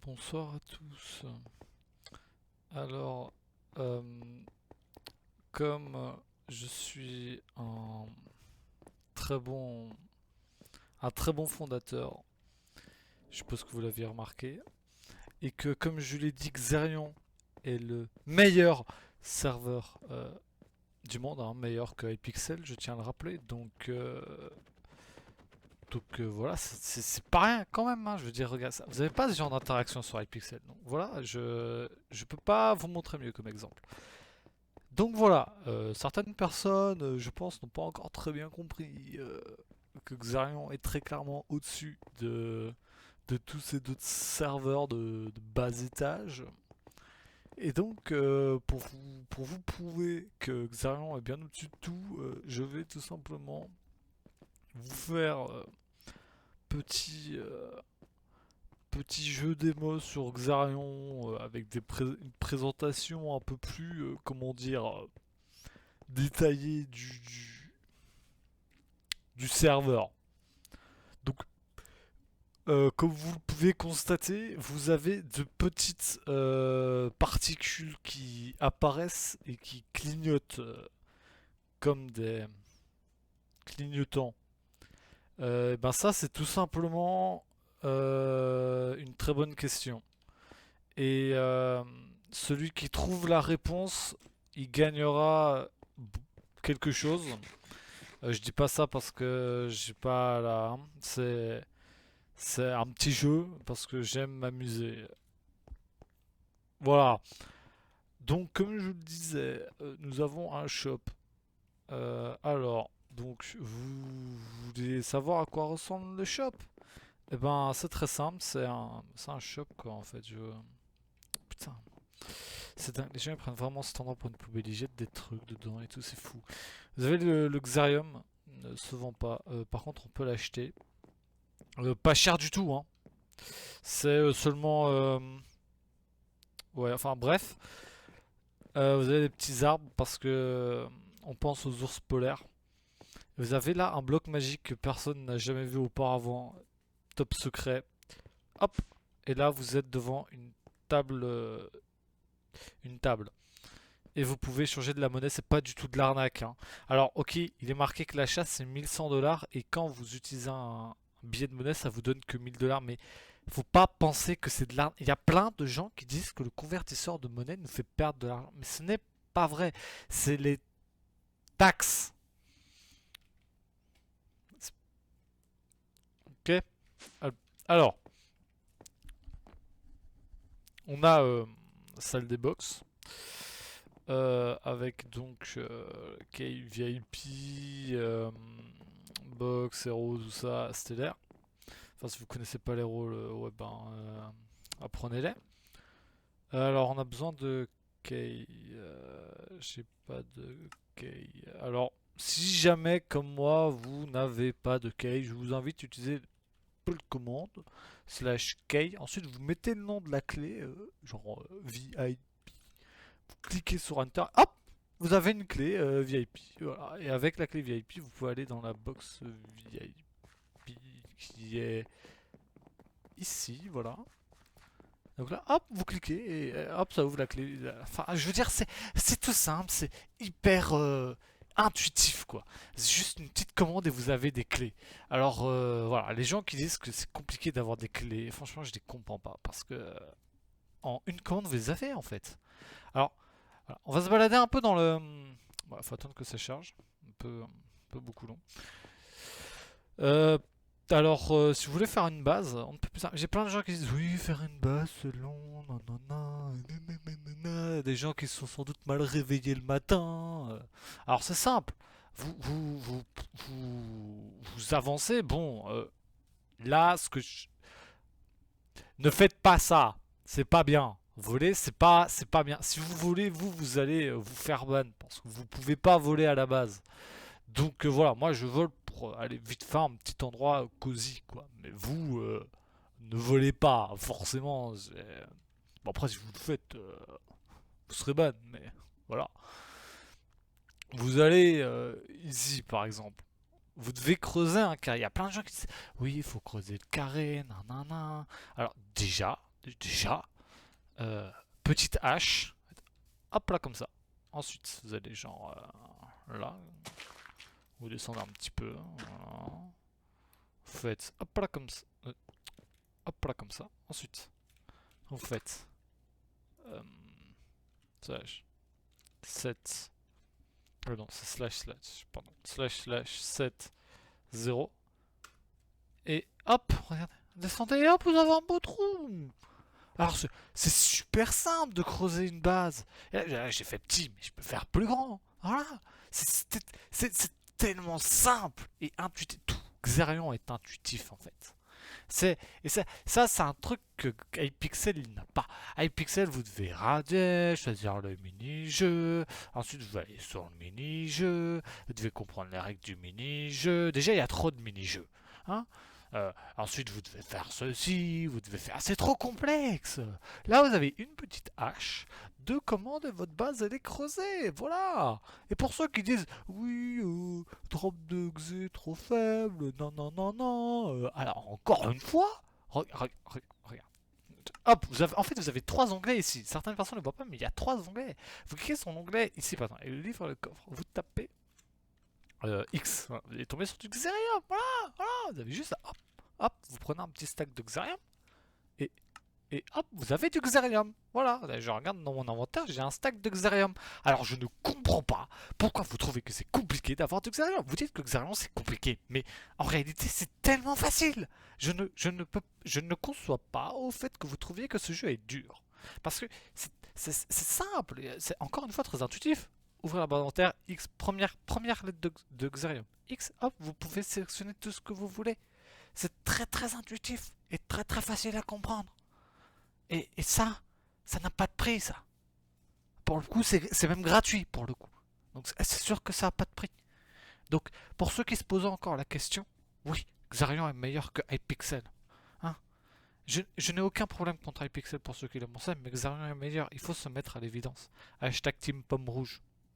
Bonsoir à tous. Alors, euh, comme je suis très bon, un très bon fondateur, je suppose que vous l'aviez remarqué, et que comme je l'ai dit, Xerion est le meilleur serveur du monde, hein, meilleur que Hypixel, je tiens à le rappeler. Donc voilà, c'est pas rien quand même, hein, je veux dire, regarde ça. Vous n'avez pas ce genre d'interaction sur Hypixel. Donc voilà, je peux pas vous montrer mieux comme exemple. Donc voilà, certaines personnes, je pense, n'ont pas encore très bien compris que Xarion est très clairement au-dessus de tous ces autres serveurs de bas étage. Et donc, pour vous prouver que Xarion est bien au-dessus de tout, je vais tout simplement vous faire petit, euh, petit jeu démo sur Xarion avec une présentation un peu plus, comment dire, détaillée du serveur. Donc, comme vous le pouvez constater, vous avez de petites particules qui apparaissent et qui clignotent comme des clignotants. Ben ça, c'est tout simplement une très bonne question. Et celui qui trouve la réponse, il gagnera quelque chose. Je dis pas ça parce que j'ai pas la. C'est un petit jeu parce que j'aime m'amuser. Voilà. Donc, comme je le disais, nous avons un shop. Donc, vous voulez savoir à quoi ressemble le shop? Eh ben, c'est très simple. C'est un shop quoi en fait. Putain, c'est dingue. Les gens ils prennent vraiment cet endroit pour une poubelle. Ils jettent des trucs dedans et tout. C'est fou. Vous avez le Xarium. Ne se vend pas. Par contre, on peut l'acheter. Pas cher du tout, hein. C'est seulement. Ouais, enfin bref. Vous avez des petits arbres parce que on pense aux ours polaires. Vous avez là un bloc magique que personne n'a jamais vu auparavant. Top secret. Hop. Et là, vous êtes devant table. Une table. Et vous pouvez changer de la monnaie, c'est pas du tout de l'arnaque, hein. Alors, ok, il est marqué que l'achat c'est 1100 $ et quand vous utilisez un billet de monnaie, ça vous donne que 1000 $. Mais faut pas penser que c'est de l'arnaque. Il y a plein de gens qui disent que le convertisseur de monnaie nous fait perdre de l'argent. Mais ce n'est pas vrai. C'est les taxes. Ok. Alors, on a salle des box. Avec donc Key VIP, Box, Hero, tout ça, Stellaire. Enfin, si vous connaissez pas les rôles, ouais, ben, apprenez-les. Alors, on a besoin de Key. J'ai pas de Key. Alors, si jamais, comme moi, vous n'avez pas de Key, je vous invite à utiliser peu de commande slash Key. Ensuite, vous mettez le nom de la clé, genre VIP. Vous cliquez sur Enter. Hop! Vous avez une clé VIP. Voilà. Et avec la clé VIP, vous pouvez aller dans la box VIP qui est ici. Voilà. Donc là, hop, vous cliquez et hop, ça ouvre la clé. Enfin, je veux dire, c'est tout simple, c'est hyper intuitif, quoi. C'est juste une petite commande et vous avez des clés. Alors, voilà, les gens qui disent que c'est compliqué d'avoir des clés, franchement, je les comprends pas. Parce que en une commande, vous les avez, en fait. Alors, voilà, on va se balader un peu dans le. Bon, faut attendre que ça charge. Un peu beaucoup long. Euh, si vous voulez faire une base, on ne peut plus. J'ai plein de gens qui disent oui, faire une base c'est long, nanana, nanana. Des gens qui se sont sans doute mal réveillés le matin. Alors c'est simple. Vous avancez. Bon, là, ne faites pas ça. C'est pas bien. Voler, c'est pas bien. Si vous volez, vous allez vous faire ban parce que vous pouvez pas voler à la base. Donc voilà, moi je vole pour aller vite faire un petit endroit cosy, quoi. Mais vous, ne volez pas, forcément. Bon, après, si vous le faites, vous serez ban, mais voilà. Vous allez ici, par exemple. Vous devez creuser un carré. Il y a plein de gens qui disent oui, il faut creuser le carré, nanana. Alors, déjà, déjà, petite hache, hop là comme ça. Ensuite, vous allez genre là, vous descendez un petit peu, voilà. Vous faites hop là comme ça, hop là comme ça. Ensuite, vous faites slash 7, non c'est slash, pardon, slash 7 0 et hop, regardez, descendez et hop, vous avez un beau trou. Alors c'est super simple de creuser une base. J'ai fait petit, mais je peux faire plus grand. Voilà, c'est tellement simple et intuitif. Tout Xerion est intuitif en fait. Ça c'est un truc que Hypixel il n'a pas. Hypixel, vous devez rader, choisir le mini-jeu, ensuite vous allez sur le mini-jeu, vous devez comprendre les règles du mini-jeu. Déjà il y a trop de mini-jeux. Hein. Ensuite vous devez faire ceci, vous devez faire... C'est trop complexe. Là vous avez une petite hache, deux commandes et votre base elle est creusée. Voilà. Et pour ceux qui disent oui, drop de Xe trop faible, non, non, non, non. Alors, encore une fois, regarde. Hop, en fait, vous avez trois onglets ici. Certaines personnes ne le voient pas, mais il y a trois onglets. Vous cliquez sur l'onglet ici, par exemple, et le livre, le coffre. Vous tapez X. Voilà, vous allez tomber sur du Xerium. Voilà, voilà. Vous avez juste hop, hop, vous prenez un petit stack de Xerium et et hop, vous avez du Xerium. Voilà, je regarde dans mon inventaire, j'ai un stack de Xerium. Alors je ne comprends pas pourquoi vous trouvez que c'est compliqué d'avoir du Xerium. Vous dites que Xerium c'est compliqué, mais en réalité c'est tellement facile. Je ne conçois pas au fait que vous trouviez que ce jeu est dur. Parce que c'est simple, c'est encore une fois très intuitif. Ouvrez la barre inventaire, X, première lettre de Xerium. X, hop, vous pouvez sélectionner tout ce que vous voulez. C'est très intuitif et très facile à comprendre. Et ça n'a pas de prix, ça. Pour le coup, c'est même gratuit, pour le coup. Donc c'est sûr que ça n'a pas de prix. Donc, pour ceux qui se posent encore la question, oui, Xarion est meilleur que Hypixel. Hein, je n'ai aucun problème contre Hypixel pour ceux qui le pensent, mais Xarion est meilleur, il faut se mettre à l'évidence. Hashtag Team Pomme Rouge.